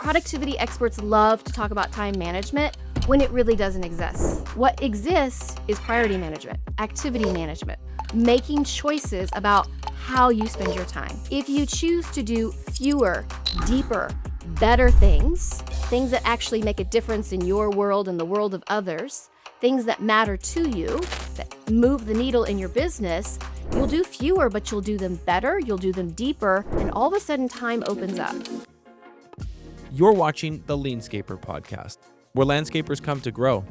Productivity experts love to talk about time management when it really doesn't exist. What exists is priority management, activity management, making choices about how you spend your time. If you choose to do fewer, deeper, better things that actually make a difference in your world and the world of others, things that matter to you, that move the needle in your business, you'll do fewer, but you'll do them better, you'll do them deeper, and all of a sudden time opens up. You're watching the LeanScaper podcast, where landscapers come to grow.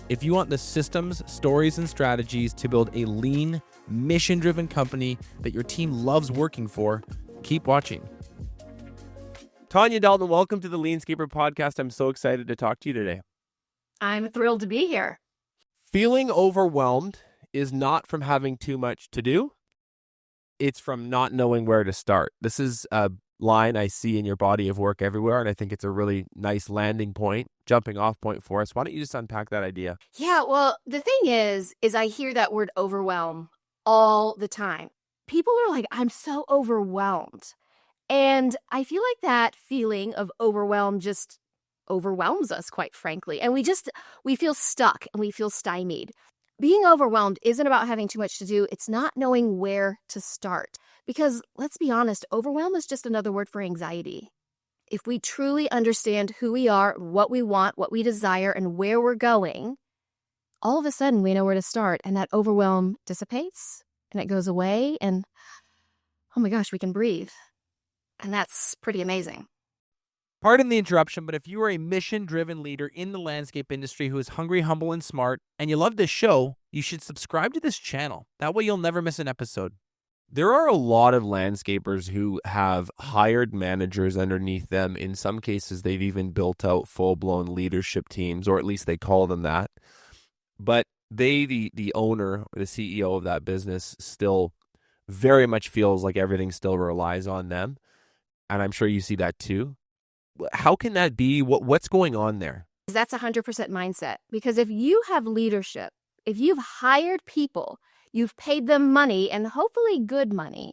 If you want the systems, stories, and strategies to build a lean, mission-driven company that your team loves working for, keep watching. Tanya Dalton, welcome to the LeanScaper podcast. I'm so excited to talk to you today. I'm thrilled to be here. Feeling overwhelmed is not from having too much to do. It's from not knowing where to start. This is a line I see in your body of work everywhere, and I think it's a really nice landing point, jumping off point for us. Why don't you just unpack that idea? Yeah, well, the thing is I hear that word overwhelm all the time. People are like, I'm so overwhelmed. And I feel like that feeling of overwhelm just overwhelms us, quite frankly. And we feel stuck and we feel stymied. Being overwhelmed isn't about having too much to do. It's not knowing where to start. Because let's be honest, overwhelm is just another word for anxiety. If we truly understand who we are, what we want, what we desire, and where we're going, all of a sudden we know where to start. And that overwhelm dissipates and it goes away. And oh my gosh, we can breathe. And that's pretty amazing. Pardon the interruption, but if you are a mission-driven leader in the landscape industry who is hungry, humble, and smart, and you love this show, you should subscribe to this channel. That way you'll never miss an episode. There are a lot of landscapers who have hired managers underneath them. In some cases, they've even built out full-blown leadership teams, or at least they call them that. But they, the owner, the CEO of that business, still very much feels like everything still relies on them. And I'm sure you see that too. How can that be? What's going on there? That's 100% mindset. Because if you have leadership, if you've hired people, you've paid them money and hopefully good money,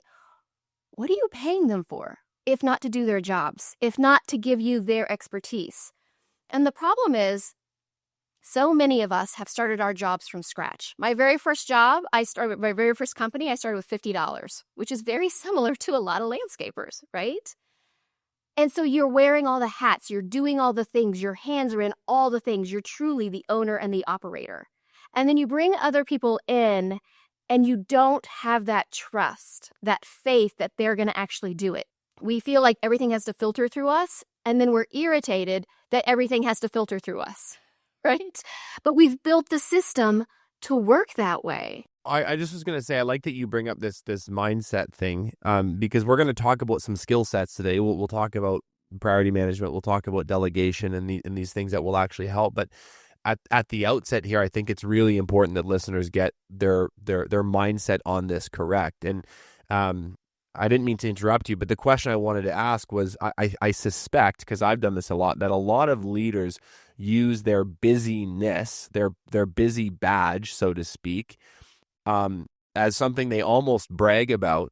what are you paying them for? If not to do their jobs, if not to give you their expertise. And the problem is, so many of us have started our jobs from scratch. My very first job, my very first company, I started with $50, which is very similar to a lot of landscapers, right? And so you're wearing all the hats, you're doing all the things, your hands are in all the things, you're truly the owner and the operator. And then you bring other people in and you don't have that trust, that faith that they're going to actually do it. We feel like everything has to filter through us, and then we're irritated that everything has to filter through us, right? But we've built the system to work that way. I just was going to say, I like that you bring up this mindset thing, because we're going to talk about some skill sets today. We'll talk about priority management. We'll talk about delegation and these things that will actually help. But at the outset here, I think it's really important that listeners get their mindset on this correct. And I didn't mean to interrupt you, but the question I wanted to ask was, I suspect, because I've done this a lot, that a lot of leaders use their busyness, their busy badge, so to speak, as something they almost brag about.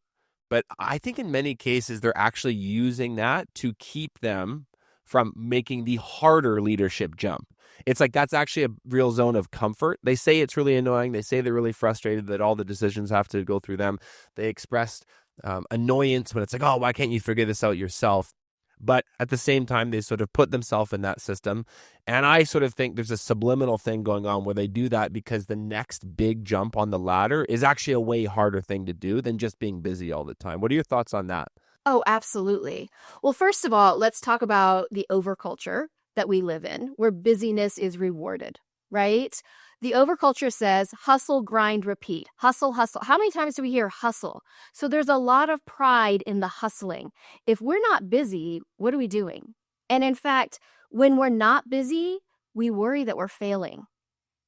But I think in many cases, they're actually using that to keep them from making the harder leadership jump. It's like that's actually a real zone of comfort. They say it's really annoying. They say they're really frustrated that all the decisions have to go through them. They expressed annoyance when it's like, oh, why can't you figure this out yourself? But at the same time, they sort of put themselves in that system. And I sort of think there's a subliminal thing going on where they do that because the next big jump on the ladder is actually a way harder thing to do than just being busy all the time. What are your thoughts on that? Oh, absolutely. Well, first of all, let's talk about the overculture that we live in, where busyness is rewarded, right? The overculture says hustle, grind, repeat. Hustle, hustle. How many times do we hear hustle? So there's a lot of pride in the hustling. If we're not busy, what are we doing? And in fact, when we're not busy, we worry that we're failing.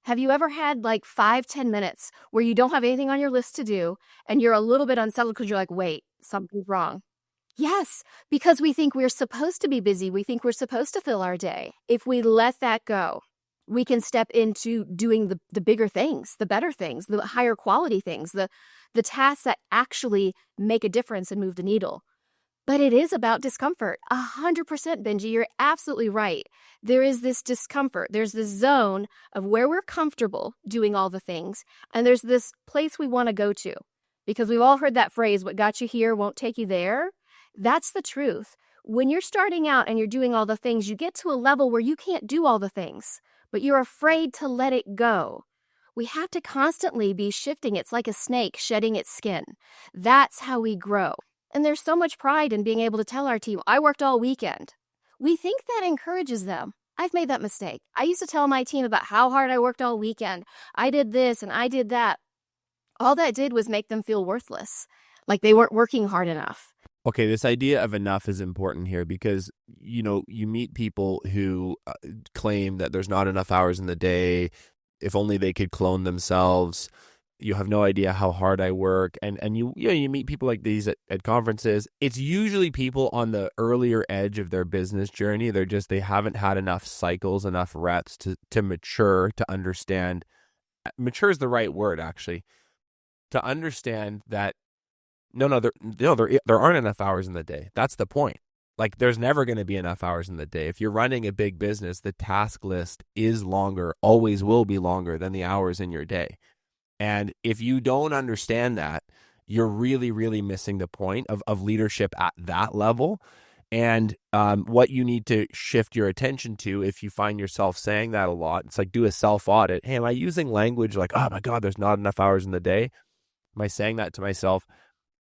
Have you ever had like 5-10 minutes where you don't have anything on your list to do and you're a little bit unsettled because you're like, wait, something's wrong? Yes, because we think we're supposed to be busy. We think we're supposed to fill our day. If we let that go, we can step into doing the bigger things, the better things, the higher quality things, the tasks that actually make a difference and move the needle. But it is about discomfort. 100%, Benji, you're absolutely right. There is this discomfort. There's this zone of where we're comfortable doing all the things, and there's this place we want to go to. Because we've all heard that phrase, what got you here won't take you there. That's the truth. When you're starting out and you're doing all the things, you get to a level where you can't do all the things, but you're afraid to let it go. We have to constantly be shifting. It's like a snake shedding its skin. That's how we grow. And there's so much pride in being able to tell our team, I worked all weekend. We think that encourages them. I've made that mistake. I used to tell my team about how hard I worked all weekend. I did this and I did that. All that did was make them feel worthless, like they weren't working hard enough. Okay, this idea of enough is important here because, you meet people who claim that there's not enough hours in the day. If only they could clone themselves. You have no idea how hard I work. And you meet people like these at conferences. It's usually people on the earlier edge of their business journey. They haven't had enough cycles, enough reps to mature, to understand. Mature is the right word, actually. To understand that there aren't enough hours in the day. That's the point. Like, there's never going to be enough hours in the day. If you're running a big business, the task list is longer, always will be longer than the hours in your day. And if you don't understand that, you're really, really missing the point of leadership at that level. And what you need to shift your attention to, if you find yourself saying that a lot, it's like, do a self-audit. Hey, am I using language like, oh my God, there's not enough hours in the day? Am I saying that to myself?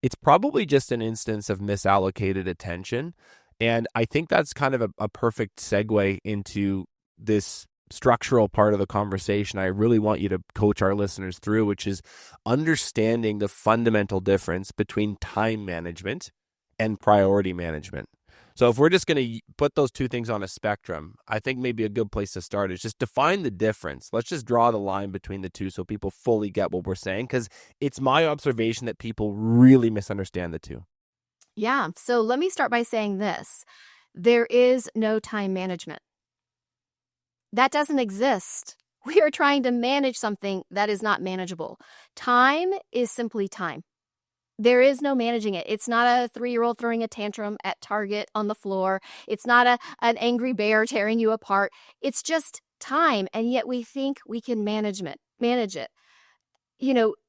It's probably just an instance of misallocated attention. And I think that's kind of a perfect segue into this structural part of the conversation I really want you to coach our listeners through, which is understanding the fundamental difference between time management and priority management. So if we're just going to put those two things on a spectrum, I think maybe a good place to start is just define the difference. Let's just draw the line between the two so people fully get what we're saying, because it's my observation that people really misunderstand the two. Yeah, so let me start by saying this. There is no time management. That doesn't exist. We are trying to manage something that is not manageable. Time is simply time. There is no managing it. It's not a 3-year-old throwing a tantrum at Target on the floor. It's not an angry bear tearing you apart. It's just time, and yet we think we can manage it.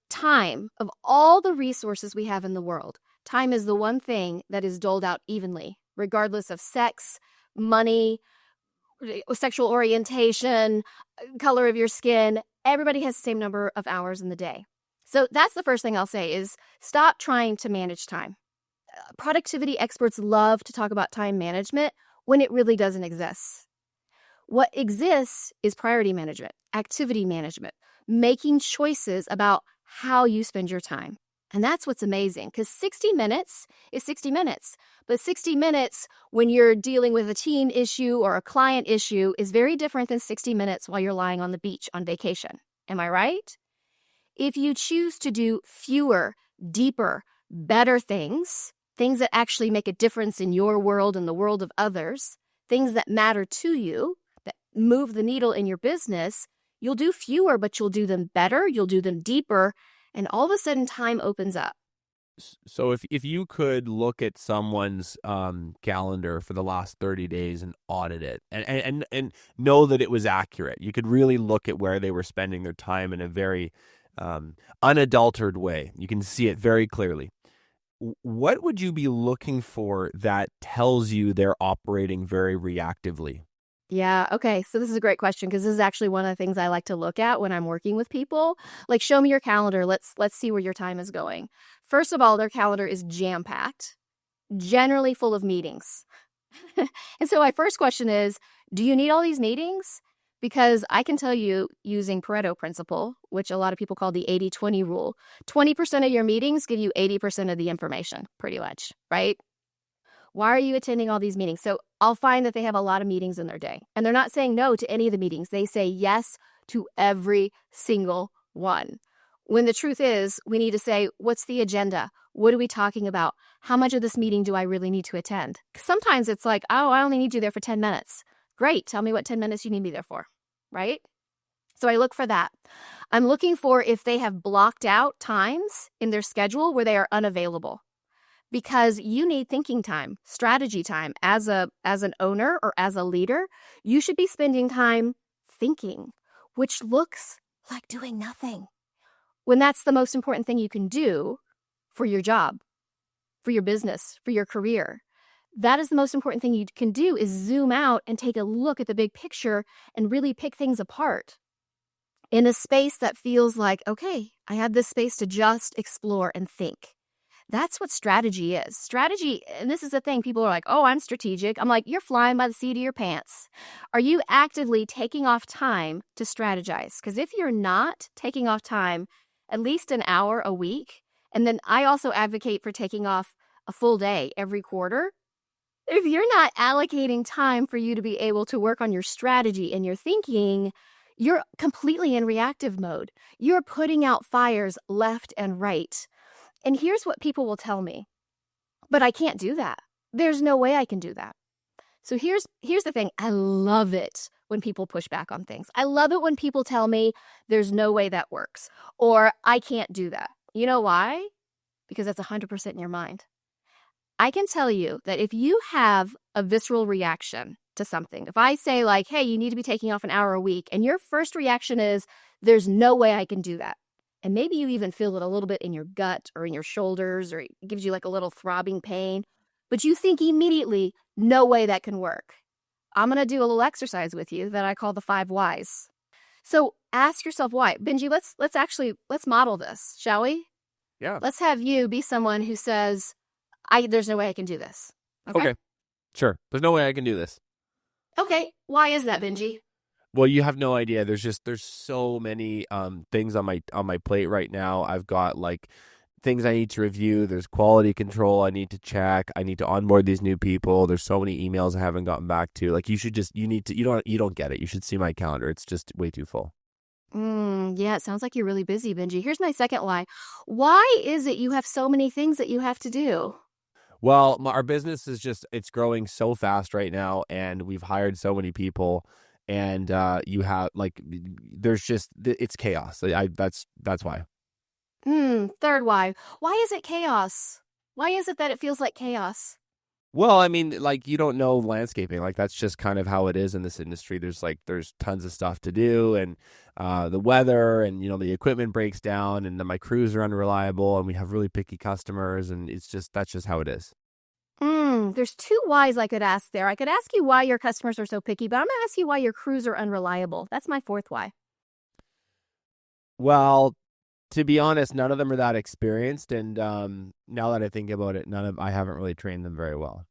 Time, of all the resources we have in the world, time is the one thing that is doled out evenly, regardless of sex, money, sexual orientation, color of your skin. Everybody has the same number of hours in the day. So that's the first thing I'll say is stop trying to manage time. Productivity experts love to talk about time management when it really doesn't exist. What exists is priority management, activity management, making choices about how you spend your time. And that's what's amazing, because 60 minutes is 60 minutes. But 60 minutes when you're dealing with a team issue or a client issue is very different than 60 minutes while you're lying on the beach on vacation. Am I right? If you choose to do fewer, deeper, better things that actually make a difference in your world and the world of others, things that matter to you, that move the needle in your business, you'll do fewer, but you'll do them better, you'll do them deeper, and all of a sudden time opens up. So if you could look at someone's calendar for the last 30 days and audit it and know that it was accurate, you could really look at where they were spending their time in a very unadulterated way. You can see it very clearly. What would you be looking for that tells you they're operating very reactively? Yeah, okay. So this is a great question because this is actually one of the things I like to look at when I'm working with people. Like, show me your calendar. Let's see where your time is going. First of all, their calendar is jam-packed, generally full of meetings. And so my first question is, do you need all these meetings? Because I can tell you, using Pareto principle, which a lot of people call the 80-20 rule, 20% of your meetings give you 80% of the information, pretty much, right? Why are you attending all these meetings? So I'll find that they have a lot of meetings in their day, and they're not saying no to any of the meetings. They say yes to every single one. When the truth is, we need to say, what's the agenda? What are we talking about? How much of this meeting do I really need to attend? Sometimes it's like, oh, I only need you there for 10 minutes. Great. Tell me what 10 minutes you need me there for, right? So I look for that. I'm looking for if they have blocked out times in their schedule where they are unavailable. because you need thinking time, strategy time. As an owner or as a leader, you should be spending time thinking, which looks like doing nothing. When that's the most important thing you can do for your job, for your business, for your career. That is the most important thing you can do, is zoom out and take a look at the big picture and really pick things apart in a space that feels like, okay, I have this space to just explore and think. That's what strategy is. Strategy, and this is the thing, people are like, oh, I'm strategic. I'm like, you're flying by the seat of your pants. Are you actively taking off time to strategize? Because if you're not taking off time, at least an hour a week, and then I also advocate for taking off a full day every quarter. If you're not allocating time for you to be able to work on your strategy and your thinking, you're completely in reactive mode. You're putting out fires left and right. And here's what people will tell me. But I can't do that. There's no way I can do that. So here's the thing. I love it when people push back on things. I love it when people tell me there's no way that works, or I can't do that. You know why? Because that's 100% in your mind. I can tell you that if you have a visceral reaction to something, if I say like, hey, you need to be taking off an hour a week, and your first reaction is, there's no way I can do that. And maybe you even feel it a little bit in your gut or in your shoulders, or it gives you like a little throbbing pain, but you think immediately, no way that can work. I'm going to do a little exercise with you that I call the 5 whys. So ask yourself why. Benji, let's model this, shall we? Yeah. Let's have you be someone who says, there's no way I can do this. Okay. Sure. There's no way I can do this. Okay. Why is that, Benji? Well, you have no idea. There's so many things on my plate right now. I've got like things I need to review. There's quality control I need to check. I need to onboard these new people. There's so many emails I haven't gotten back to. Like you don't get it. You should see my calendar. It's just way too full. Yeah, it sounds like you're really busy, Benji. Here's my second why. Why is it you have so many things that you have to do? Well, our business is it's growing so fast right now, and we've hired so many people, and you have like, it's chaos. That's why. Third why. Why is it chaos? Why is it that it feels like chaos? Well, I mean, like, you don't know landscaping. Like, that's just kind of how it is in this industry. There's tons of stuff to do, and the weather, and the equipment breaks down, and then my crews are unreliable, and we have really picky customers, and that's just how it is. There's 2 whys I could ask there. I could ask you why your customers are so picky, but I'm going to ask you why your crews are unreliable. That's my 4th why. Well, to be honest, none of them are that experienced, and now that I think about it, I haven't really trained them very well.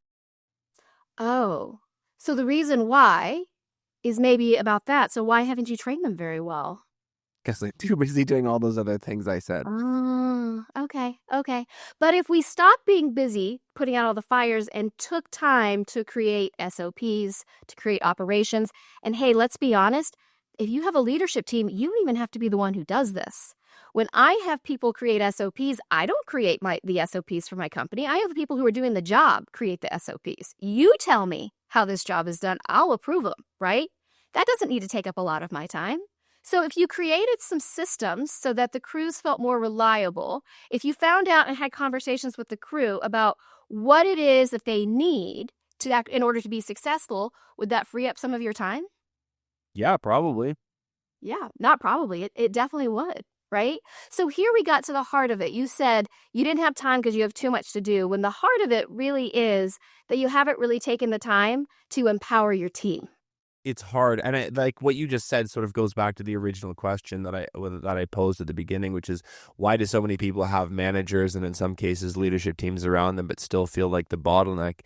Oh, so the reason why is maybe about that. So why haven't you trained them very well? Guess they're too busy doing all those other things I said. Okay. But if we stopped being busy putting out all the fires and took time to create SOPs, to create operations, and hey, let's be honest, if you have a leadership team, you don't even have to be the one who does this. When I have people create SOPs, I don't create the SOPs for my company. I have the people who are doing the job create the SOPs. You tell me how this job is done. I'll approve them, right? That doesn't need to take up a lot of my time. So if you created some systems so that the crews felt more reliable, if you found out and had conversations with the crew about what it is that they need to act in order to be successful, would that free up some of your time? Yeah, probably. Yeah, not probably. It definitely would, right? So here we got to the heart of it. You said you didn't have time because you have too much to do, when the heart of it really is that you haven't really taken the time to empower your team. It's hard, and like what you just said sort of goes back to the original question that I posed at the beginning, which is, why do so many people have managers and in some cases leadership teams around them but still feel like the bottleneck?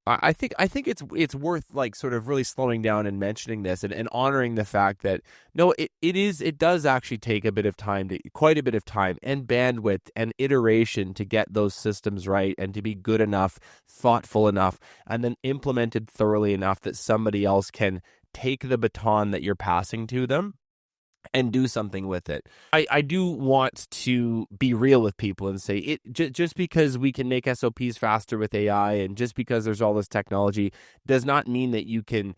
I think it's worth like sort of really slowing down and mentioning this and honoring the fact that no, it does actually take quite a bit of time and bandwidth and iteration to get those systems right and to be good enough, thoughtful enough, and then implemented thoroughly enough that somebody else can take the baton that you're passing to them and do something with it. I do want to be real with people and say just because we can make SOPs faster with AI and just because there's all this technology does not mean that you can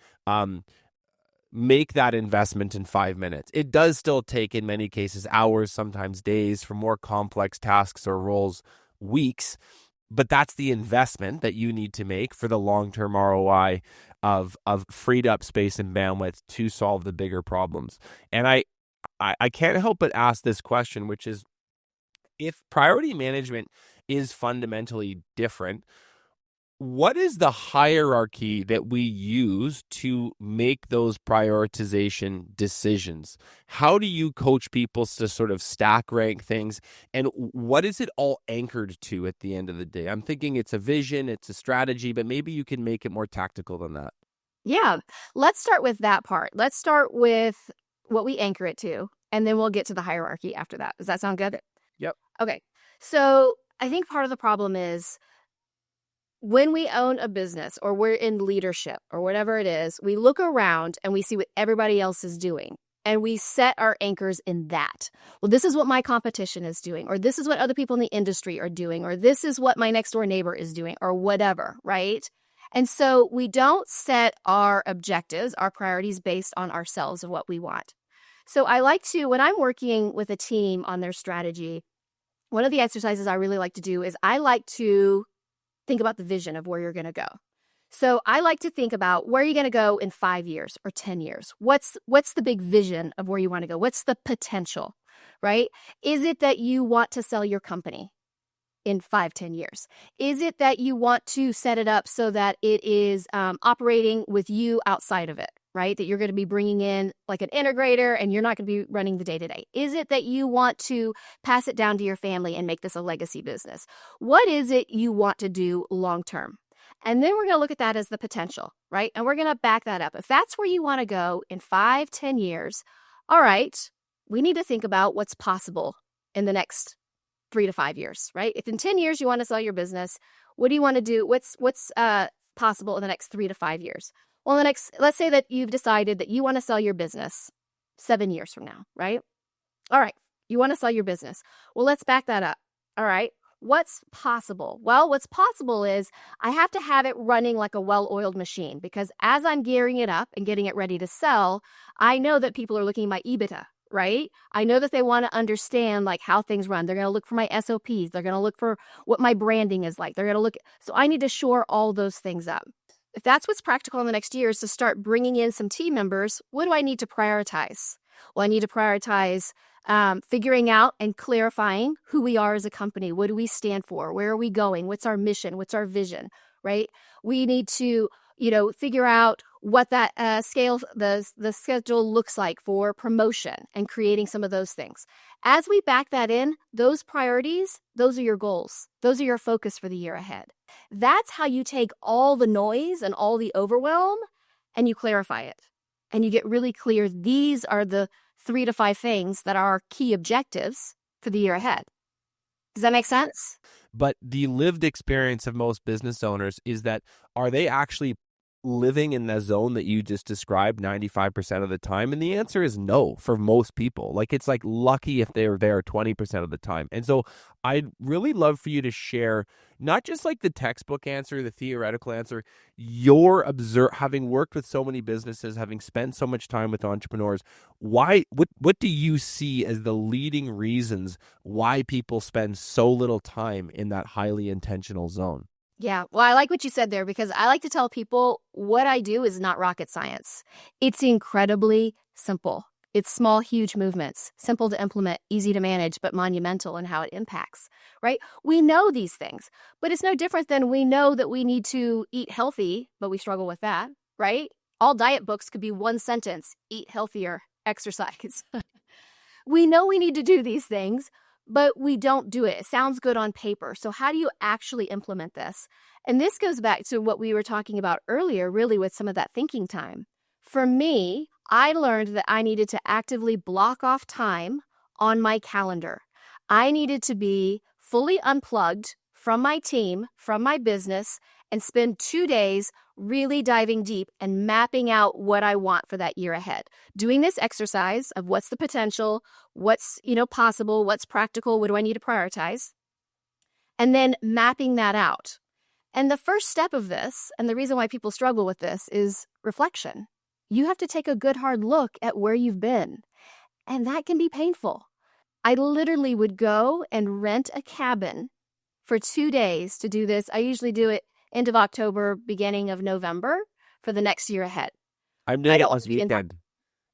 make that investment in 5 minutes. It does still take, in many cases, hours, sometimes days for more complex tasks or roles weeks, but that's the investment that you need to make for the long-term ROI of freed up space and bandwidth to solve the bigger problems. And I can't help but ask this question, which is, if priority management is fundamentally different, what is the hierarchy that we use to make those prioritization decisions? How do you coach people to sort of stack rank things? And what is it all anchored to at the end of the day? I'm thinking it's a vision, it's a strategy, but maybe you can make it more tactical than that. Yeah, let's start with that part. Let's start with what we anchor it to, and then we'll get to the hierarchy after that. Does that sound good? Yep. Okay. So I think part of the problem is when we own a business or we're in leadership or whatever it is, we look around and we see what everybody else is doing. And we set our anchors in that. Well, this is what my competition is doing, or this is what other people in the industry are doing, or this is what my next door neighbor is doing, or whatever, right? And so we don't set our objectives, our priorities based on ourselves and what we want. So I like to, when I'm working with a team on their strategy, one of the exercises I really like to do is I like to think about the vision of where you're going to go. So I like to think about where you're going to go in 5 years or 10 years. What's the big vision of where you want to go? What's the potential, right? Is it that you want to sell your company in 5-10 years? Is it that you want to set it up so that it is operating with you outside of it, right? That you're going to be bringing in like an integrator and you're not going to be running the day-to-day. Is it that you want to pass it down to your family and make this a legacy business? What is it you want to do long-term? And then we're going to look at that as the potential, right? And we're going to back that up. If that's where you want to go in 5-10 years, all right, we need to think about what's possible in the next 3 to 5 years, right? If in 10 years you want to sell your business, what do you want to do? What's possible in the next 3 to 5 years? Well, let's say that you've decided that you want to sell your business 7 years from now, right? All right, you want to sell your business. Well, let's back that up. All right, what's possible? Well, what's possible is I have to have it running like a well-oiled machine, because as I'm gearing it up and getting it ready to sell, I know that people are looking at my EBITDA, right? I know that they want to understand like how things run. They're going to look for my SOPs. They're going to look for what my branding is like. They're going to look. So I need to shore all those things up. If that's what's practical in the next year, is to start bringing in some team members, what do I need to prioritize? Well, I need to prioritize figuring out and clarifying who we are as a company. What do we stand for? Where are we going? What's our mission? What's our vision, right? We need to, figure out what that the schedule looks like for promotion and creating some of those things. As we back that in, those priorities, those are your goals. Those are your focus for the year ahead. That's how you take all the noise and all the overwhelm and you clarify it. And you get really clear. These are the 3 to 5 things that are key objectives for the year ahead. Does that make sense? But the lived experience of most business owners is that, are they actually living in the zone that you just described 95% of the time? And the answer is no for most people. Like, it's like lucky if they're there 20% of the time. And so I'd really love for you to share not just like the textbook answer, the theoretical answer, your having worked with so many businesses, having spent so much time with entrepreneurs, what do you see as the leading reasons why people spend so little time in that highly intentional zone? Yeah, well, I like what you said there, because I like to tell people what I do is not rocket science. It's incredibly simple. It's small, huge movements, simple to implement, easy to manage, but monumental in how it impacts, right? We know these things, but it's no different than we know that we need to eat healthy, but we struggle with that, right? All diet books could be one sentence: eat healthier, exercise. We know we need to do these things, but we don't do it. It sounds good on paper. So how do you actually implement this? And this goes back to what we were talking about earlier, really, with some of that thinking time. For me, I learned that I needed to actively block off time on my calendar. I needed to be fully unplugged from my team, from my business, and spend 2 days really diving deep and mapping out what I want for that year ahead. Doing this exercise of what's the potential, what's possible, what's practical, what do I need to prioritize, and then mapping that out. And the first step of this, and the reason why people struggle with this, is reflection. You have to take a good hard look at where you've been, and that can be painful. I literally would go and rent a cabin for 2 days to do this. I usually do it end of October, beginning of November for the next year ahead. I'm doing it this weekend.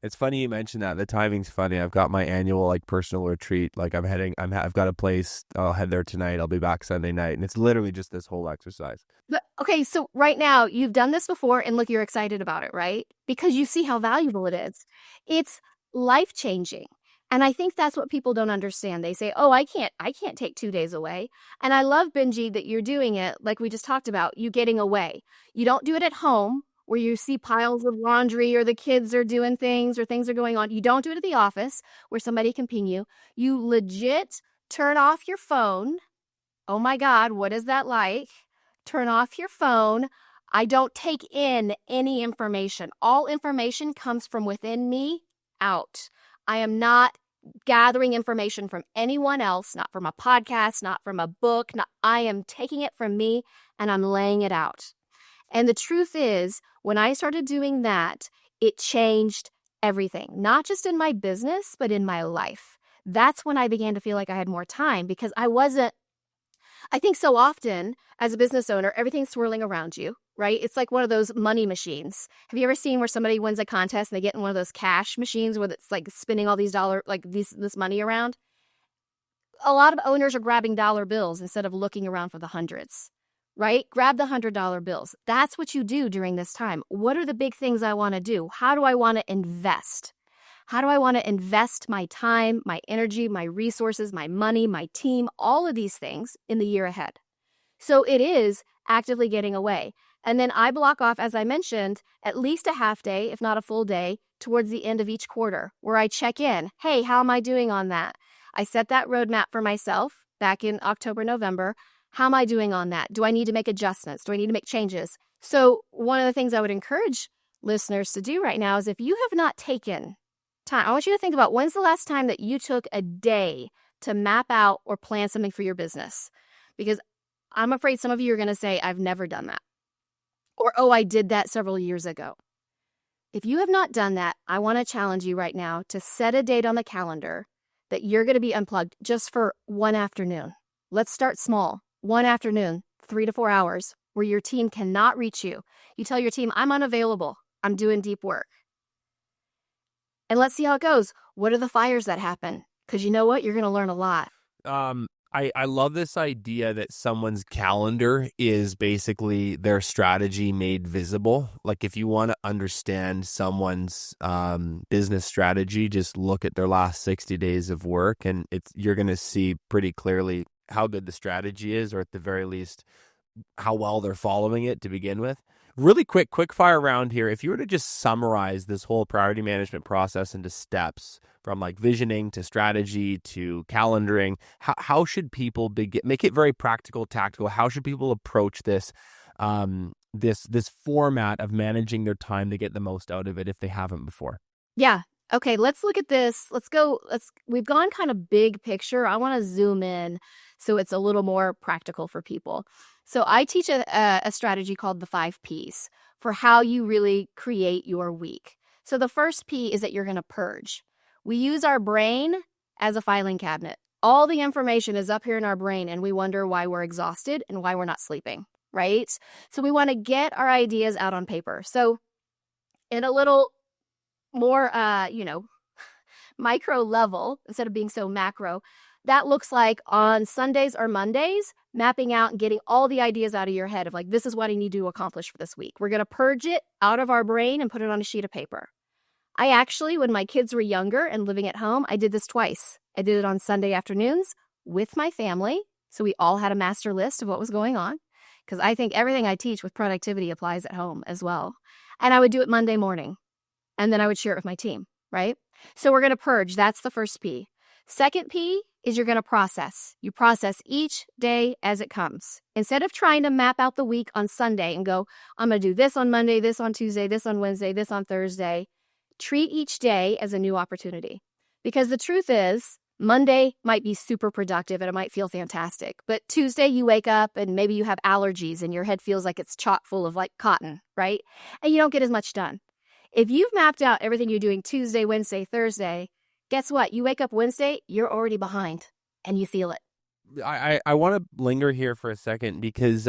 It's funny you mentioned that. The timing's funny. I've got my annual like personal retreat. Like I've got a place. I'll head there tonight. I'll be back Sunday night, and it's literally just this whole exercise. But okay, so right now you've done this before, and look, you're excited about it, right? Because you see how valuable it is. It's life-changing. And I think that's what people don't understand. They say, "Oh, I can't take 2 days away." And I love, Benji, that you're doing it like we just talked about, you getting away. You don't do it at home where you see piles of laundry or the kids are doing things or things are going on. You don't do it at the office where somebody can ping you. You legit turn off your phone. Oh my God, what is that like? Turn off your phone. I don't take in any information. All information comes from within me out. I am not gathering information from anyone else, not from a podcast, not from a book. I am taking it from me and I'm laying it out. And the truth is, when I started doing that, it changed everything, not just in my business, but in my life. That's when I began to feel like I had more time because I think so often as a business owner, everything's swirling around you, right? It's like one of those money machines. Have you ever seen where somebody wins a contest and they get in one of those cash machines where it's like spinning all these this money around? A lot of owners are grabbing dollar bills instead of looking around for the hundreds, right? Grab the $100 bills. That's what you do during this time. What are the big things I want to do? How do I want to invest? How do I want to invest my time, my energy, my resources, my money, my team, all of these things in the year ahead? So it is actively getting away. And then I block off, as I mentioned, at least a half day, if not a full day, towards the end of each quarter where I check in. Hey, how am I doing on that? I set that roadmap for myself back in October, November. How am I doing on that? Do I need to make adjustments? Do I need to make changes? So one of the things I would encourage listeners to do right now is if you have not taken time, I want you to think about when's the last time that you took a day to map out or plan something for your business? Because I'm afraid some of you are going to say, I've never done that. Or, oh, I did that several years ago. If you have not done that, I want to challenge you right now to set a date on the calendar that you're going to be unplugged just for one afternoon. Let's start small. One afternoon, 3 to 4 hours, where your team cannot reach you. You tell your team, I'm unavailable. I'm doing deep work. And let's see how it goes. What are the fires that happen? Because you know what? You're going to learn a lot. I love this idea that someone's calendar is basically their strategy made visible. Like if you want to understand someone's business strategy, just look at their last 60 days of work and you're going to see pretty clearly how good the strategy is, or at the very least, how well they're following it to begin with. Really quick fire round here. If you were to just summarize this whole priority management process into steps from like visioning to strategy to calendaring, how should people make it very practical, tactical? How should people approach this, this format of managing their time to get the most out of it if they haven't before? Yeah. Okay, let's look at this. We've gone kind of big picture. I want to zoom in so it's a little more practical for people. So I teach a strategy called the 5 Ps for how you really create your week. So the first P is that you're going to purge. We use our brain as a filing cabinet. All the information is up here in our brain and we wonder why we're exhausted and why we're not sleeping, right? So we want to get our ideas out on paper. So in a little more, micro level, instead of being so macro, that looks like on Sundays or Mondays, mapping out and getting all the ideas out of your head of like, this is what I need to accomplish for this week. We're going to purge it out of our brain and put it on a sheet of paper. I actually, when my kids were younger and living at home, I did this twice. I did it on Sunday afternoons with my family. So we all had a master list of what was going on, because I think everything I teach with productivity applies at home as well. And I would do it Monday morning. And then I would share it with my team, right? So we're going to purge. That's the first P. Second P is you're going to process. You process each day as it comes. Instead of trying to map out the week on Sunday and go, I'm going to do this on Monday, this on Tuesday, this on Wednesday, this on Thursday, treat each day as a new opportunity. Because the truth is, Monday might be super productive and it might feel fantastic. But Tuesday you wake up and maybe you have allergies and your head feels like it's chock full of like cotton, right? And you don't get as much done. If you've mapped out everything you're doing Tuesday, Wednesday, Thursday, guess what? You wake up Wednesday, you're already behind and you feel it. I want to linger here for a second because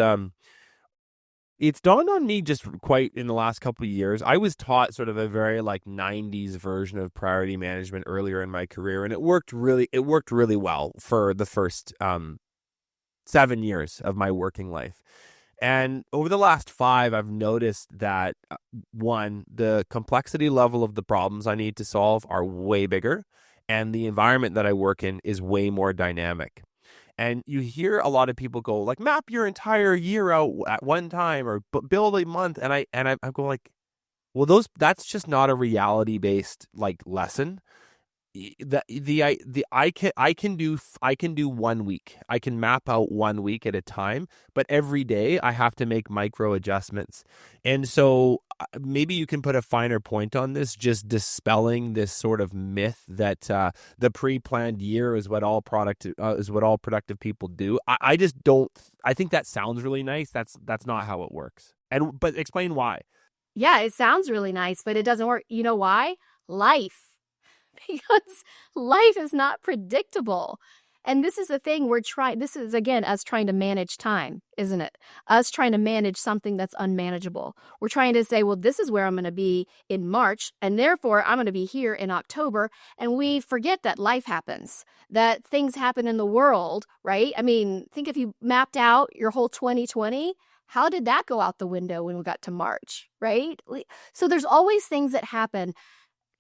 it's dawned on me just quite in the last couple of years. I was taught sort of a very like 90s version of priority management earlier in my career, and it worked really well for the first 7 years of my working life. And over the last five, I've noticed that one, the complexity level of the problems I need to solve are way bigger, and the environment that I work in is way more dynamic. And you hear a lot of people go like, map your entire year out at one time or build a month. And I go like, well, that's just not a reality based like lesson. I can do 1 week. I can map out 1 week at a time, but every day I have to make micro adjustments. And so maybe you can put a finer point on this, just dispelling this sort of myth that the pre-planned year is what all productive people do. I just don't. I think that sounds really nice. That's not how it works. But explain why. Yeah, it sounds really nice, but it doesn't work. You know why? Life. Because life is not predictable. And this is the thing this is again us trying to manage time, isn't it? Us trying to manage something that's unmanageable. We're trying to say, well, this is where I'm going to be in March, and therefore I'm going to be here in October. And we forget that life happens, that things happen in the world, right? I mean, think if you mapped out your whole 2020, how did that go out the window when we got to March, right? So there's always things that happen.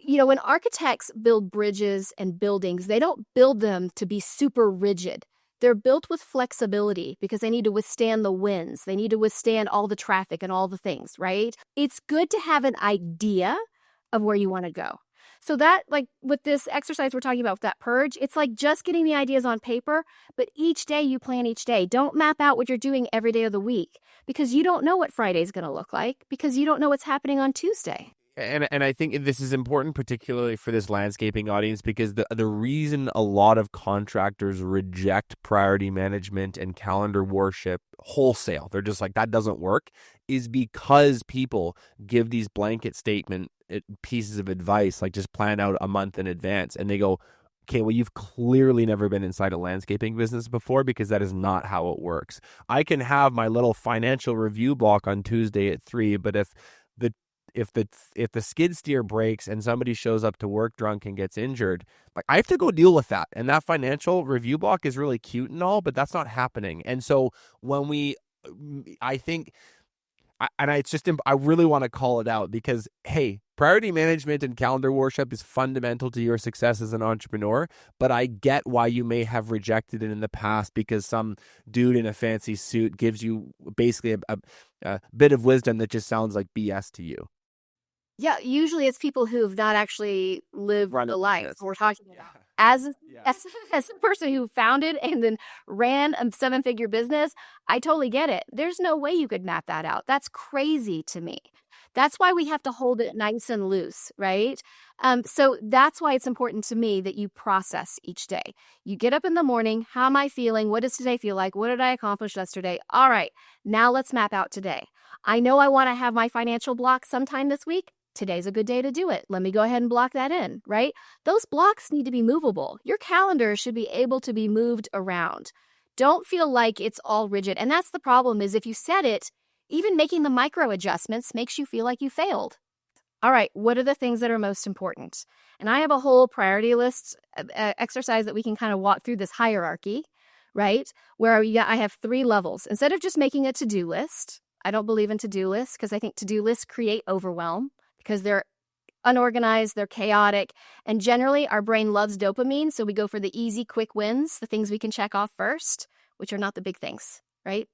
When architects build bridges and buildings, they don't build them to be super rigid. They're built with flexibility because they need to withstand the winds. They need to withstand all the traffic and all the things, right? It's good to have an idea of where you want to go. So that, like with this exercise we're talking about with that purge, it's like just getting the ideas on paper, but each day you plan each day. Don't map out what you're doing every day of the week because you don't know what Friday's going to look like because you don't know what's happening on Tuesday. And I think this is important, particularly for this landscaping audience, because the reason a lot of contractors reject priority management and calendar worship wholesale, they're just like, that doesn't work, is because people give these blanket statement pieces of advice, like just plan out a month in advance, and they go, okay, well, you've clearly never been inside a landscaping business before because that is not how it works. I can have my little financial review block on Tuesday at 3, but the if the skid steer breaks and somebody shows up to work drunk and gets injured, like I have to go deal with that. And that financial review block is really cute and all, but that's not happening. And so I think, I really want to call it out because, hey, priority management and calendar worship is fundamental to your success as an entrepreneur, but I get why you may have rejected it in the past because some dude in a fancy suit gives you basically a bit of wisdom that just sounds like BS to you. Yeah, usually it's people who've not actually lived Run the a life business. we're talking Yeah. about. As Yeah. as as a person who founded and then ran a seven-figure business, I totally get it. There's no way you could map that out. That's crazy to me. That's why we have to hold it nice and loose, right? So that's why it's important to me that you process each day. You get up in the morning. How am I feeling? What does today feel like? What did I accomplish yesterday? All right, now let's map out today. I know I want to have my financial block sometime this week. Today's a good day to do it. Let me go ahead and block that in, right? Those blocks need to be movable. Your calendar should be able to be moved around. Don't feel like it's all rigid. And that's the problem is if you set it, even making the micro adjustments makes you feel like you failed. All right, what are the things that are most important? And I have a whole priority list exercise that we can kind of walk through this hierarchy, right? Where I have 3 levels. Instead of just making a to-do list, I don't believe in to-do lists because I think to-do lists create overwhelm because they're unorganized, they're chaotic, and generally our brain loves dopamine, so we go for the easy, quick wins, the things we can check off first, which are not the big things, right?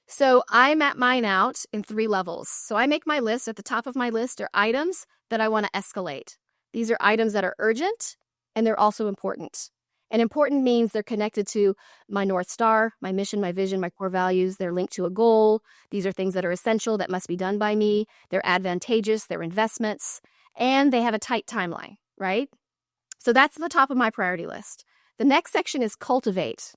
So I map mine out in 3 levels. So I make my list. At the top of my list are items that I want to escalate. These are items that are urgent, and they're also important. And important means they're connected to my North Star, my mission, my vision, my core values. They're linked to a goal. These are things that are essential that must be done by me. They're advantageous. They're investments. And they have a tight timeline, right? So that's the top of my priority list. The next section is cultivate.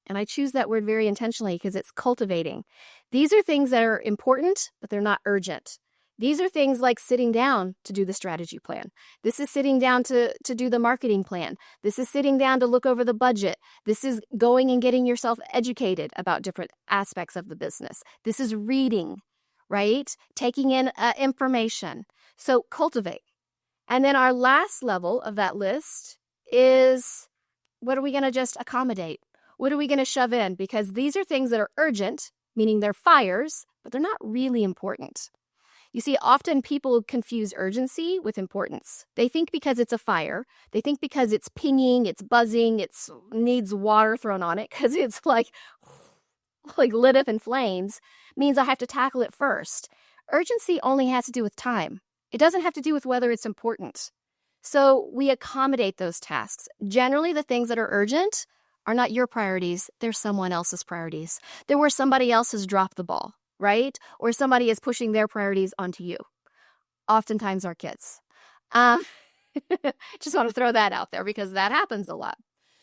And I choose that word very intentionally because it's cultivating. These are things that are important, but they're not urgent. These are things like sitting down to do the strategy plan. This is sitting down to do the marketing plan. This is sitting down to look over the budget. This is going and getting yourself educated about different aspects of the business. This is reading, right? Taking in information. So cultivate. And then our last level of that list is, what are we going to just accommodate? What are we going to shove in? Because these are things that are urgent, meaning they're fires, but they're not really important. You see, often people confuse urgency with importance. They think because it's a fire, they think because it's pinging, it's buzzing, it needs water thrown on it, because it's like lit up in flames, means I have to tackle it first. Urgency only has to do with time. It doesn't have to do with whether it's important. So we accommodate those tasks. Generally, the things that are urgent are not your priorities. They're someone else's priorities. They're where somebody else has dropped the ball, right? Or somebody is pushing their priorities onto you. Oftentimes our kids. Just want to throw that out there because that happens a lot.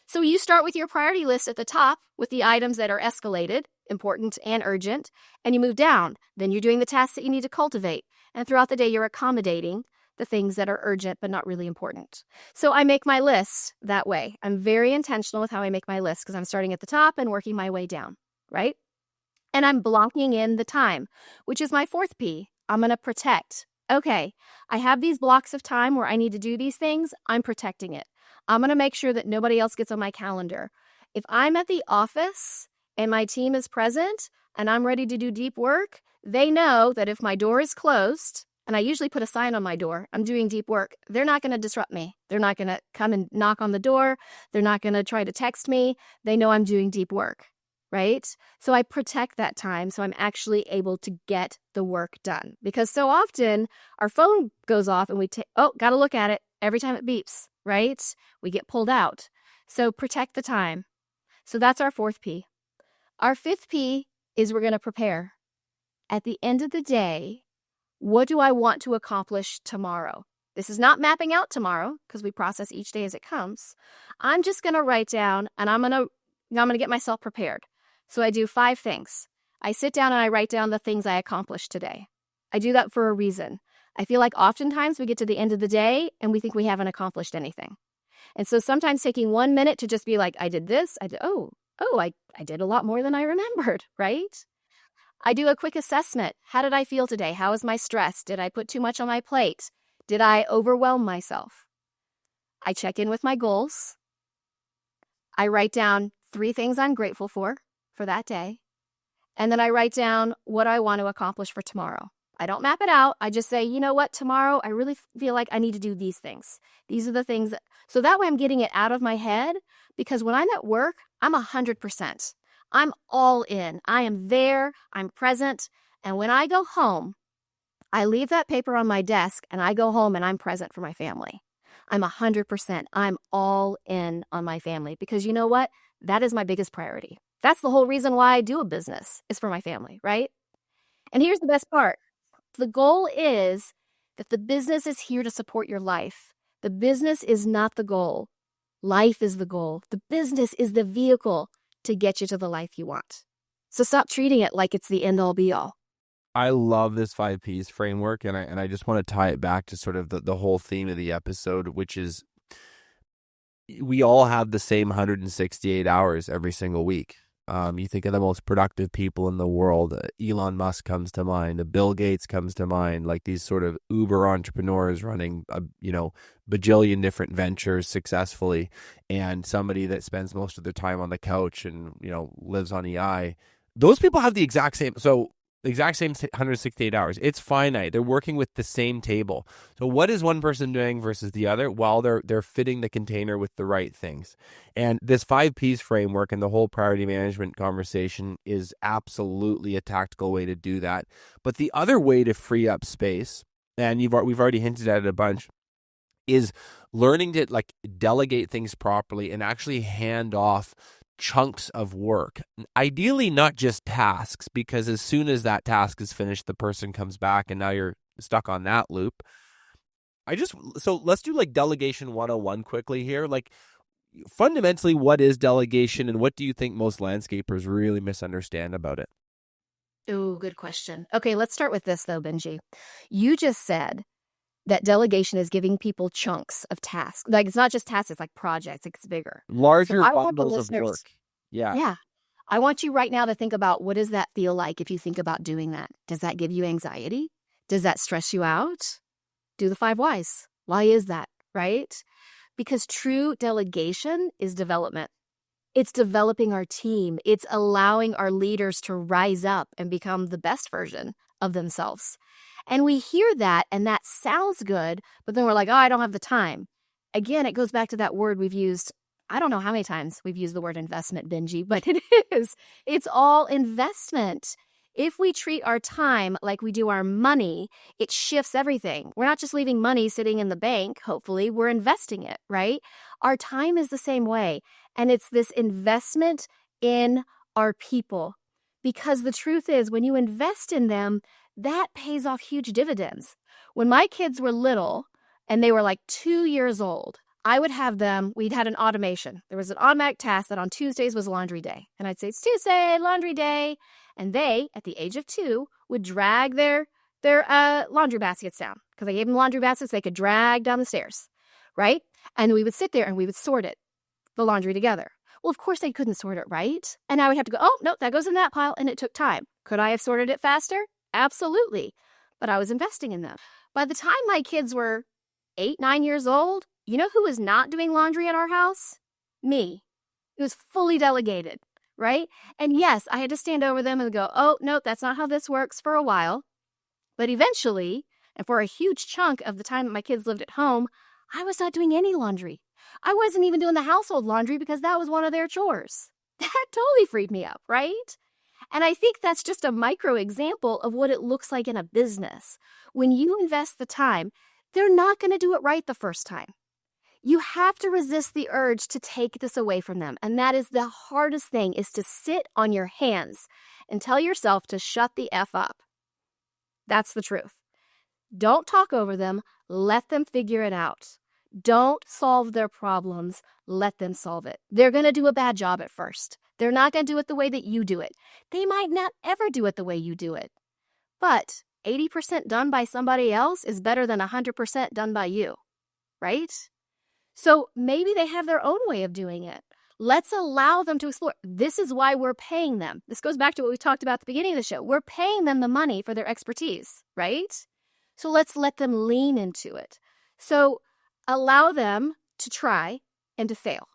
So you start with your priority list at the top with the items that are escalated, important and urgent, and you move down. Then you're doing the tasks that you need to cultivate. And throughout the day, you're accommodating the things that are urgent but not really important. So I make my list that way. I'm very intentional with how I make my list because I'm starting at the top and working my way down, right? And I'm blocking in the time, which is my fourth P. I'm going to protect. Okay, I have these blocks of time where I need to do these things. I'm protecting it. I'm going to make sure that nobody else gets on my calendar. If I'm at the office and my team is present and I'm ready to do deep work, they know that if my door is closed, and I usually put a sign on my door, I'm doing deep work, they're not going to disrupt me. They're not going to come and knock on the door. They're not going to try to text me. They know I'm doing deep work, right? So I protect that time so I'm actually able to get the work done. Because so often our phone goes off and we got to look at it every time it beeps, right? We get pulled out. So protect the time. So that's our fourth P. Our fifth P is we're going to prepare. At the end of the day, what do I want to accomplish tomorrow? This is not mapping out tomorrow because we process each day as it comes. I'm just going to write down and I'm going to get myself prepared. So I do 5 things. I sit down and I write down the things I accomplished today. I do that for a reason. I feel like oftentimes we get to the end of the day and we think we haven't accomplished anything. And so sometimes taking 1 minute to just be like, I did this. I did a lot more than I remembered, right? I do a quick assessment. How did I feel today? How is my stress? Did I put too much on my plate? Did I overwhelm myself? I check in with my goals. I write down 3 things I'm grateful for that day. And then I write down what I want to accomplish for tomorrow. I don't map it out. I just say, you know what, tomorrow I really feel like I need to do these things. These are the things so that way I'm getting it out of my head, because when I'm at work, I'm 100%. I'm all in. I am there. I'm present. And when I go home, I leave that paper on my desk and I go home and I'm present for my family. I'm 100%. I'm all in on my family because you know what? That is my biggest priority. That's the whole reason why I do a business is for my family, right? And here's the best part. The goal is that the business is here to support your life. The business is not the goal. Life is the goal. The business is the vehicle to get you to the life you want. So stop treating it like it's the end all be all. I love this 5 Ps framework, and I just want to tie it back to sort of the whole theme of the episode, which is we all have the same 168 hours every single week. You think of the most productive people in the world, Elon Musk comes to mind, Bill Gates comes to mind, like these sort of uber entrepreneurs running, bajillion different ventures successfully, and somebody that spends most of their time on the couch and, lives on EI. Those people have the exact same 168 hours. It's finite. They're working with the same table. So what is one person doing versus the other? Well, they're fitting the container with the right things. And this 5 Ps framework and the whole priority management conversation is absolutely a tactical way to do that. But the other way to free up space, and we've already hinted at it a bunch, is learning to delegate things properly and actually hand off chunks of work. Ideally, not just tasks, because as soon as that task is finished, the person comes back and now you're stuck on that loop. So let's do Delegation 101 quickly here. Fundamentally, what is delegation and what do you think most landscapers really misunderstand about it? Oh, good question. Okay, let's start with this though, Benji. You just said that delegation is giving people chunks of tasks. Like, it's not just tasks, it's like projects, it's bigger. So Larger I want the bundles of listeners, work. Yeah. yeah, I want you right now to think about, what does that feel like if you think about doing that? Does that give you anxiety? Does that stress you out? Do the 5 whys. Why is that, right? Because true delegation is development. It's developing our team. It's allowing our leaders to rise up and become the best version of themselves. And we hear that, and that sounds good, but then we're like, oh, I don't have the time. Again, it goes back to that word we've used. I don't know how many times we've used the word investment, Benji, but it is. It's all investment. If we treat our time like we do our money, it shifts everything. We're not just leaving money sitting in the bank, hopefully, we're investing it, right? Our time is the same way. And it's this investment in our people. Because the truth is, when you invest in them, that pays off huge dividends. When my kids were little and they were like 2 years old, I would have them, we'd had an automation. There was an automatic task that on Tuesdays was laundry day. And I'd say, it's Tuesday, laundry day. And they, at the age of 2, would drag their laundry baskets down. Because I gave them laundry baskets they could drag down the stairs, right? And we would sit there and we would sort it, the laundry together. Well, of course they couldn't sort it right. And I would have to go, oh, no, that goes in that pile. And it took time. Could I have sorted it faster? Absolutely. But I was investing in them. By the time my kids were 8, 9 years old, you know who was not doing laundry at our house? Me. It was fully delegated, right? And yes, I had to stand over them and go, oh, no, that's not how this works for a while. But eventually, and for a huge chunk of the time that my kids lived at home, I was not doing any laundry. I wasn't even doing the household laundry because that was one of their chores. That totally freed me up, right? And I think that's just a micro example of what it looks like in a business. When you invest the time, they're not going to do it right the first time. You have to resist the urge to take this away from them. And that is the hardest thing, is to sit on your hands and tell yourself to shut the F up. That's the truth. Don't talk over them. Let them figure it out. Don't solve their problems. Let them solve it. They're going to do a bad job at first. They're not going to do it the way that you do it. They might not ever do it the way you do it. But 80% done by somebody else is better than 100% done by you, right? So maybe they have their own way of doing it. Let's allow them to explore. This is why we're paying them. This goes back to what we talked about at the beginning of the show. We're paying them the money for their expertise, right? So let's let them lean into it. So allow them to try and to fail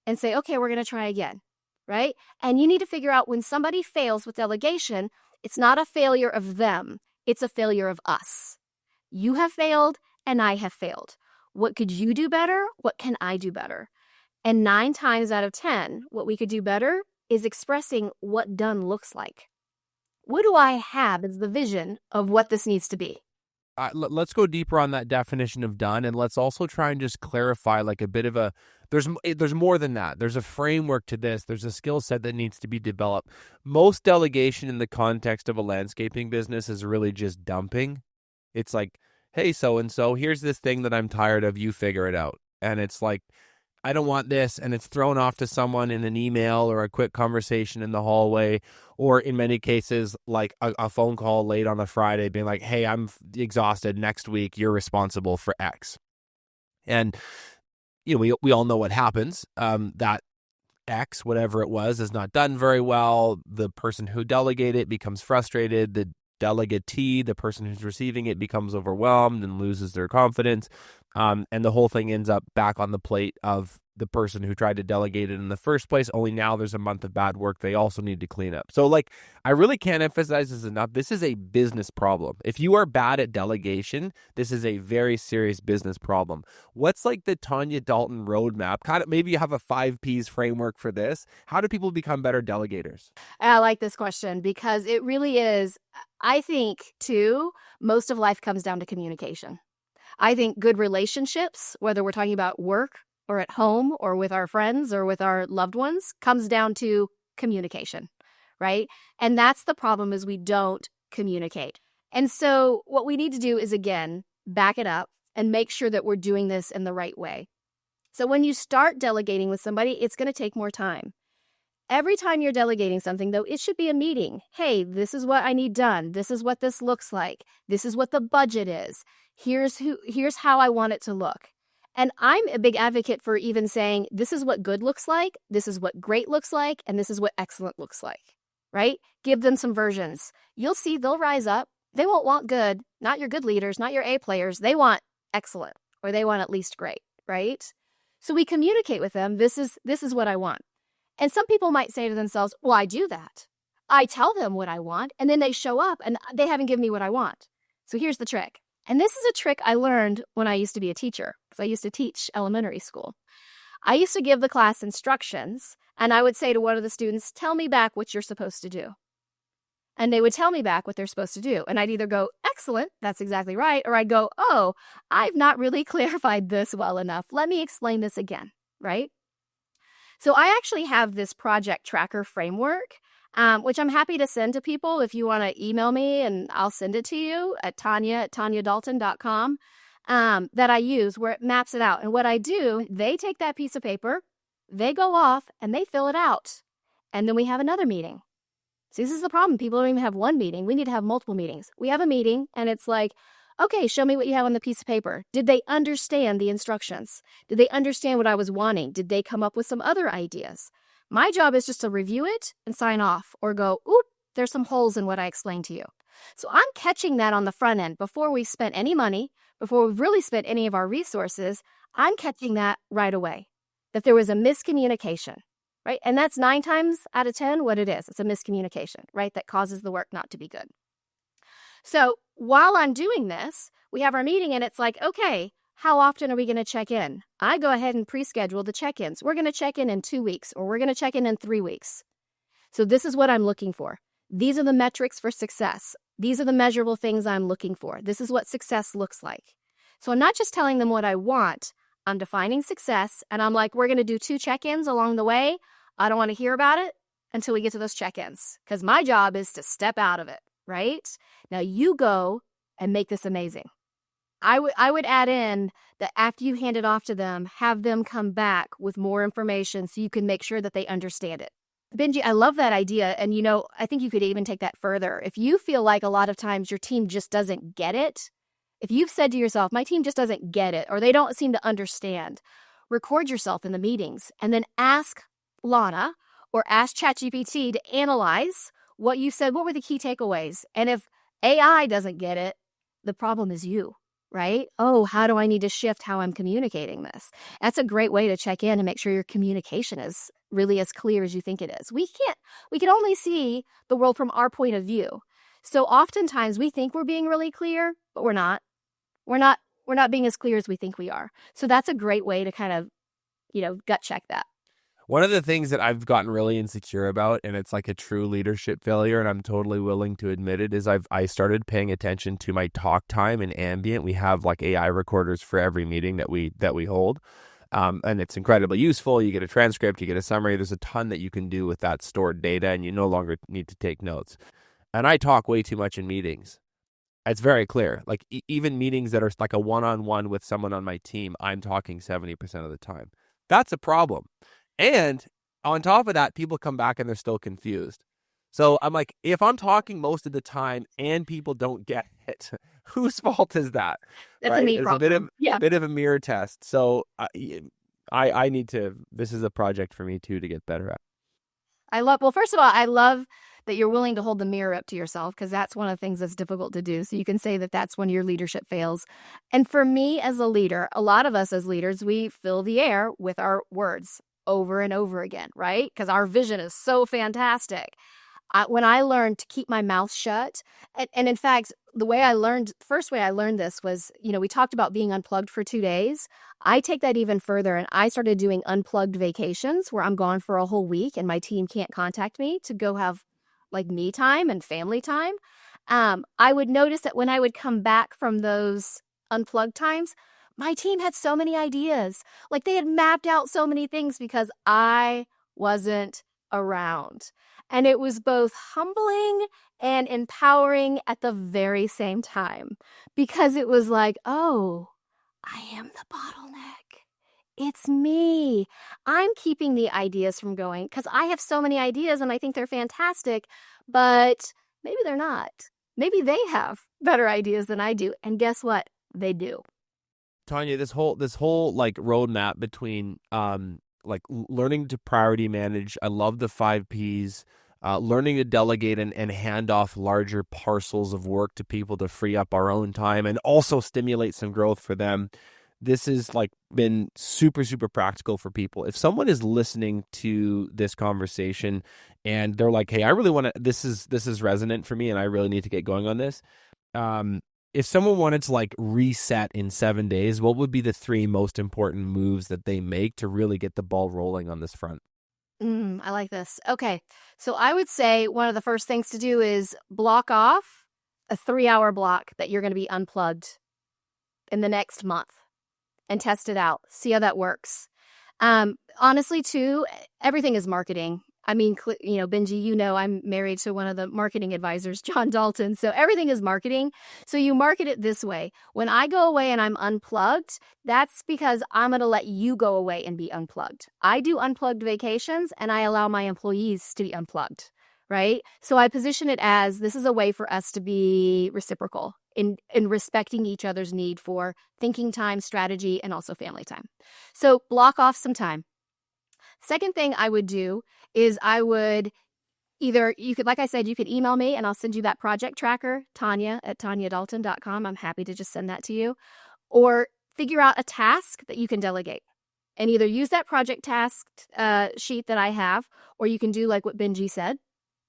and say, okay, we're going to try again, right? And you need to figure out, when somebody fails with delegation, it's not a failure of them. It's a failure of us. You have failed and I have failed. What could you do better? What can I do better? And 9 times out of 10, what we could do better is expressing what done looks like. What do I have as the vision of what this needs to be? Let's go deeper on that definition of done, and let's also try and just clarify like a bit of a, there's more than that. There's a framework to this. There's a skill set that needs to be developed. Most delegation in the context of a landscaping business is really just dumping. It's like, hey, so-and-so, here's this thing that I'm tired of, you figure it out. And it's like, I don't want this, and it's thrown off to someone in an email or a quick conversation in the hallway, or in many cases, like a phone call late on a Friday being like, hey, I'm exhausted, next week, you're responsible for X. And, you know, we all know what happens. That X, whatever it was, is not done very well. The person who delegated becomes frustrated. The delegatee, the person who's receiving it, becomes overwhelmed and loses their confidence. And the whole thing ends up back on the plate of the person who tried to delegate it in the first place, only now there's a month of bad work they also need to clean up. So like, I really can't emphasize this enough. This is a business problem. If you are bad at delegation, this is a very serious business problem. What's like the Tanya Dalton roadmap? Kind of, maybe you have a 5 Ps framework for this. How do people become better delegators? I like this question because it really is, I think, too, most of life comes down to communication. I think good relationships, whether we're talking about work or at home or with our friends or with our loved ones, comes down to communication, right? And that's the problem, is we don't communicate. And so what we need to do is, again, back it up and make sure that we're doing this in the right way. So when you start delegating with somebody, it's going to take more time. Every time you're delegating something, though, it should be a meeting. Hey, this is what I need done. This is what this looks like. This is what the budget is. Here's how I want it to look. And I'm a big advocate for even saying, this is what good looks like, this is what great looks like, and this is what excellent looks like, right? Give them some versions. You'll see they'll rise up. They won't want good, not your good leaders, not your A players. They want excellent, or they want at least great, right? So we communicate with them, this is what I want. And some people might say to themselves, well, I do that. I tell them what I want, and then they show up and they haven't given me what I want. So here's the trick. And this is a trick I learned when I used to be a teacher, because I used to teach elementary school. I used to give the class instructions, and I would say to one of the students, tell me back what you're supposed to do. And they would tell me back what they're supposed to do. And I'd either go, excellent, that's exactly right, or I'd go, oh, I've not really clarified this well enough. Let me explain this again, right? So I actually have this project tracker framework, which I'm happy to send to people if you want to email me, and I'll send it to you at tanyadalton.com, that I use, where it maps it out. And what I do, they take that piece of paper, they go off and they fill it out. And then we have another meeting. See, this is the problem. People don't even have one meeting. We need to have multiple meetings. We have a meeting and it's like, okay, show me what you have on the piece of paper. Did they understand the instructions? Did they understand what I was wanting? Did they come up with some other ideas? My job is just to review it and sign off, or go, oop, there's some holes in what I explained to you. So I'm catching that on the front end before we've spent any money, before we've really spent any of our resources. I'm catching that right away, that there was a miscommunication, right? And that's 9 times out of 10 what it is. It's a miscommunication, right? That causes the work not to be good. So while I'm doing this, we have our meeting and it's like, okay, how often are we going to check in? I go ahead and pre-schedule the check-ins. We're going to check in 2 weeks, or we're going to check in 3 weeks. So this is what I'm looking for. These are the metrics for success. These are the measurable things I'm looking for. This is what success looks like. So I'm not just telling them what I want. I'm defining success, and I'm like, we're going to do 2 check-ins along the way. I don't want to hear about it until we get to those check-ins, because my job is to step out of it. Right? Now you go and make this amazing. I would add in that after you hand it off to them, have them come back with more information so you can make sure that they understand it. Benji, I love that idea. And, I think you could even take that further. If you feel like a lot of times your team just doesn't get it, if you've said to yourself, my team just doesn't get it, or they don't seem to understand, record yourself in the meetings and then ask Lana or ask ChatGPT to analyze what you said. What were the key takeaways? And if AI doesn't get it, the problem is you, right? Oh, how do I need to shift how I'm communicating this? That's a great way to check in and make sure your communication is really as clear as you think it is. We can only see the world from our point of view. So oftentimes we think we're being really clear, but we're not. We're not being as clear as we think we are. So that's a great way to kind of, gut check that. One of the things that I've gotten really insecure about, and it's like a true leadership failure, and I'm totally willing to admit it, is I started paying attention to my talk time and ambient. We have like AI recorders for every meeting that we hold, and it's incredibly useful. You get a transcript, you get a summary. There's a ton that you can do with that stored data, and you no longer need to take notes. And I talk way too much in meetings. It's very clear. Like even meetings that are like a one-on-one with someone on my team, I'm talking 70% of the time. That's a problem. And on top of that, people come back and they're still confused. So I'm like, if I'm talking most of the time and people don't get it, whose fault is that? That's right? A me problem. It's a bit of a mirror test. So I need to, this is a project for me too to get better at. Well, first of all, I love that you're willing to hold the mirror up to yourself, because that's one of the things that's difficult to do. So you can say that that's when your leadership fails. And for me as a leader, a lot of us as leaders, we fill the air with our words over and over again, right? Because our vision is so fantastic. When I learned to keep my mouth shut, and in fact, first way I learned this was, we talked about being unplugged for 2 days. I take that even further, and I started doing unplugged vacations where I'm gone for a whole week and my team can't contact me, to go have like me time and family time. I would notice that when I would come back from those unplugged times, my team had so many ideas. Like they had mapped out so many things because I wasn't around. And it was both humbling and empowering at the very same time, because it was like, oh, I am the bottleneck. it's me. I'm keeping the ideas from going because I have so many ideas and I think they're fantastic, but maybe they're not. Maybe they have better ideas than I do. And guess what? They do. Tanya, this whole like roadmap between like learning to priority manage. I love the 5 Ps. Learning to delegate and hand off larger parcels of work to people to free up our own time and also stimulate some growth for them. This has like been super, super practical for people. If someone is listening to this conversation and they're like, hey, I really want to, this is resonant for me and I really need to get going on this. If someone wanted to like reset in 7 days, what would be the 3 most important moves that they make to really get the ball rolling on this front? I like this. Okay. So I would say one of the first things to do is block off a 3-hour block that you're going to be unplugged in the next month and test it out. See how that works. Honestly, too, everything is marketing. I mean, Benji, I'm married to one of the marketing advisors, John Dalton. So everything is marketing. So you market it this way. When I go away and I'm unplugged, that's because I'm going to let you go away and be unplugged. I do unplugged vacations and I allow my employees to be unplugged, right? So I position it as this is a way for us to be reciprocal in respecting each other's need for thinking time, strategy, and also family time. So block off some time. Second thing I would do is I would like I said, you could email me and I'll send you that project tracker, Tanya@TanyaDalton.com. I'm happy to just send that to you. Or figure out a task that you can delegate and either use that project task sheet that I have, or you can do like what Benji said.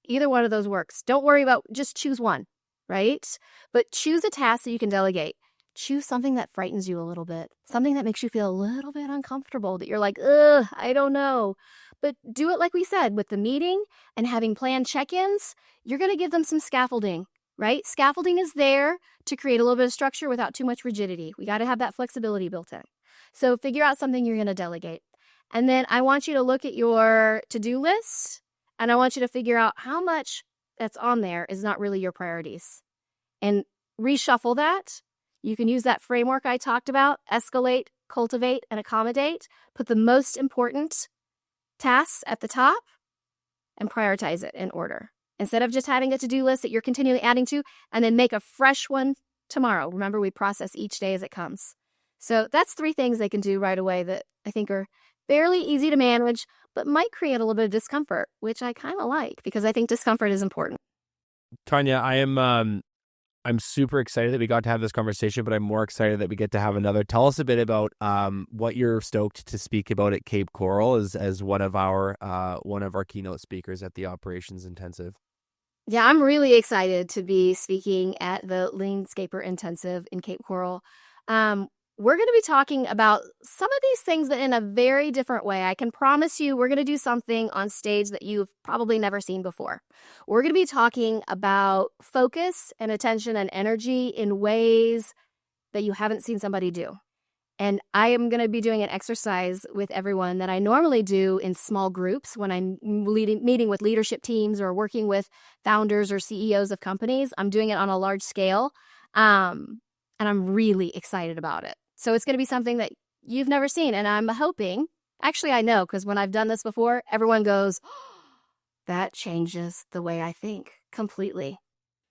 Either one of those works. Don't worry about, just choose one, right? But choose a task that you can delegate. Choose something that frightens you a little bit, something that makes you feel a little bit uncomfortable, that you're like, I don't know. But do it like we said, with the meeting and having planned check-ins, you're going to give them some scaffolding, right? Scaffolding is there to create a little bit of structure without too much rigidity. We got to have that flexibility built in. So figure out something you're going to delegate. And then I want you to look at your to-do list, and I want you to figure out how much that's on there is not really your priorities. And reshuffle that. You can use that framework I talked about, escalate, cultivate, and accommodate. Put the most important tasks at the top and prioritize it in order. Instead of just having a to-do list that you're continually adding to, and then make a fresh one tomorrow. Remember, we process each day as it comes. So that's 3 things they can do right away that I think are fairly easy to manage, but might create a little bit of discomfort, which I kind of like because I think discomfort is important. Tanya, I'm super excited that we got to have this conversation, but I'm more excited that we get to have another. Tell us a bit about what you're stoked to speak about at Cape Coral as one of our keynote speakers at the Operations Intensive. Yeah, I'm really excited to be speaking at the LeanScaper Intensive in Cape Coral. We're going to be talking about some of these things, but in a very different way. I can promise you we're going to do something on stage that you've probably never seen before. We're going to be talking about focus and attention and energy in ways that you haven't seen somebody do. And I am going to be doing an exercise with everyone that I normally do in small groups when I'm meeting with leadership teams or working with founders or CEOs of companies. I'm doing it on a large scale, and I'm really excited about it. So it's going to be something that you've never seen. And I'm hoping, actually I know, because when I've done this before, everyone goes, oh, that changes the way I think completely.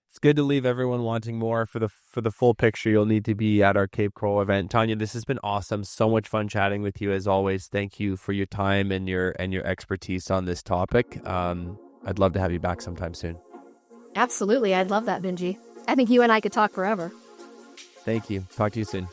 It's good to leave everyone wanting more. For the full picture, you'll need to be at our Cape Coral event. Tanya, this has been awesome. So much fun chatting with you as always. Thank you for your time and your expertise on this topic. I'd love to have you back sometime soon. Absolutely. I'd love that, Benji. I think you and I could talk forever. Thank you. Talk to you soon.